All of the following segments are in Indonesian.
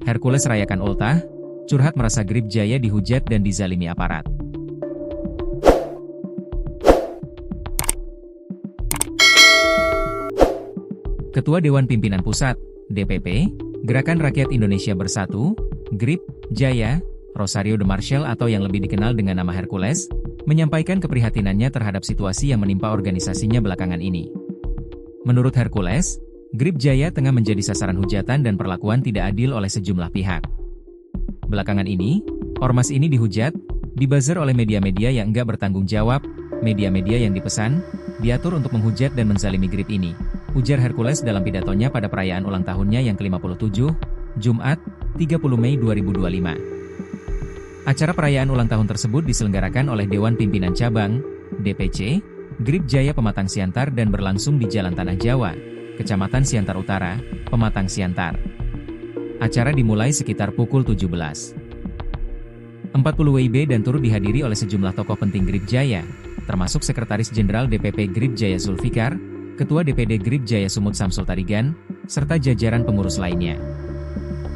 Hercules rayakan ultah, curhat merasa Grip Jaya dihujat dan dizalimi aparat. Ketua Dewan Pimpinan Pusat, DPP, Gerakan Rakyat Indonesia Bersatu, Grip Jaya, Rosario de Marshall atau yang lebih dikenal dengan nama Hercules, menyampaikan keprihatinannya terhadap situasi yang menimpa organisasinya belakangan ini. Menurut Hercules, Grip Jaya tengah menjadi sasaran hujatan dan perlakuan tidak adil oleh sejumlah pihak. Belakangan ini, ormas ini dihujat, dibuzzer oleh media-media yang enggak bertanggung jawab, media-media yang dipesan, diatur untuk menghujat dan menzalimi Grip ini, ujar Hercules dalam pidatonya pada perayaan ulang tahunnya yang ke-57, Jumat, 30 Mei 2025. Acara perayaan ulang tahun tersebut diselenggarakan oleh Dewan Pimpinan Cabang, DPC, Grip Jaya Pematang Siantar dan berlangsung di Jalan Tanah Jawa, Kecamatan Siantar Utara, Pematang Siantar. Acara dimulai sekitar pukul 17.40 WIB dan turut dihadiri oleh sejumlah tokoh penting Grip Jaya, termasuk Sekretaris Jenderal DPP Grip Jaya Zulfikar, Ketua DPD Grip Jaya Sumut Samsul Tarigan, serta jajaran pengurus lainnya.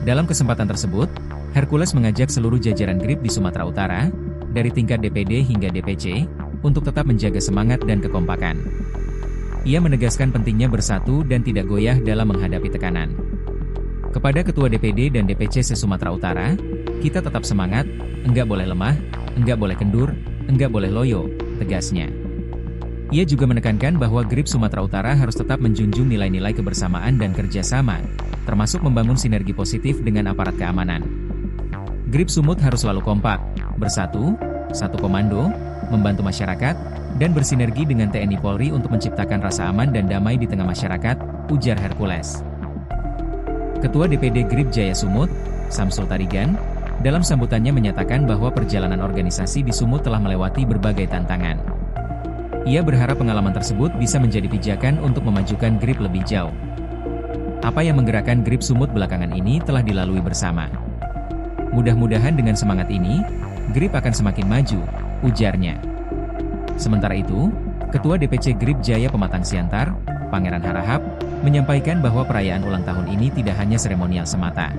Dalam kesempatan tersebut, Hercules mengajak seluruh jajaran Grip di Sumatera Utara, dari tingkat DPD hingga DPC, untuk tetap menjaga semangat dan kekompakan. Ia menegaskan pentingnya bersatu dan tidak goyah dalam menghadapi tekanan. Kepada Ketua DPD dan DPC se-Sumatera Utara, kita tetap semangat, enggak boleh lemah, enggak boleh kendur, enggak boleh loyo, tegasnya. Ia juga menekankan bahwa Grip Sumatera Utara harus tetap menjunjung nilai-nilai kebersamaan dan kerjasama, termasuk membangun sinergi positif dengan aparat keamanan. Grip Sumut harus selalu kompak, bersatu, satu komando, membantu masyarakat, dan bersinergi dengan TNI Polri untuk menciptakan rasa aman dan damai di tengah masyarakat, ujar Hercules. Ketua DPD Grip Jaya Sumut, Samsul Tarigan, dalam sambutannya menyatakan bahwa perjalanan organisasi di Sumut telah melewati berbagai tantangan. Ia berharap pengalaman tersebut bisa menjadi pijakan untuk memajukan Grip lebih jauh. Apa yang menggerakkan Grip Sumut belakangan ini telah dilalui bersama. Mudah-mudahan dengan semangat ini, Grip akan semakin maju, ujarnya. Sementara itu, Ketua DPC Grip Jaya Pematang Siantar, Pangeran Harahap, menyampaikan bahwa perayaan ulang tahun ini tidak hanya seremonial semata.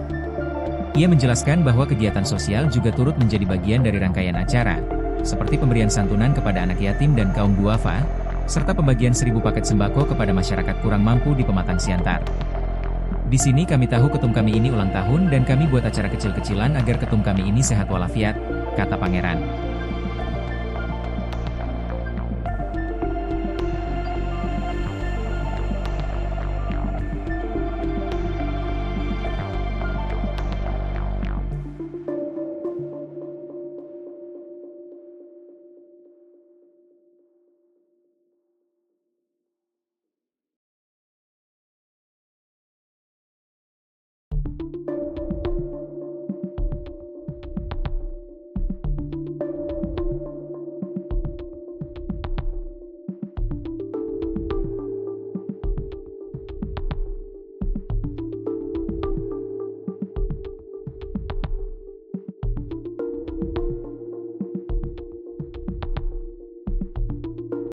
Ia menjelaskan bahwa kegiatan sosial juga turut menjadi bagian dari rangkaian acara, seperti pemberian santunan kepada anak yatim dan kaum duafa, serta pembagian 1.000 paket sembako kepada masyarakat kurang mampu di Pematang Siantar. Di sini kami tahu ketum kami ini ulang tahun dan kami buat acara kecil-kecilan agar ketum kami ini sehat walafiat, kata Pangeran.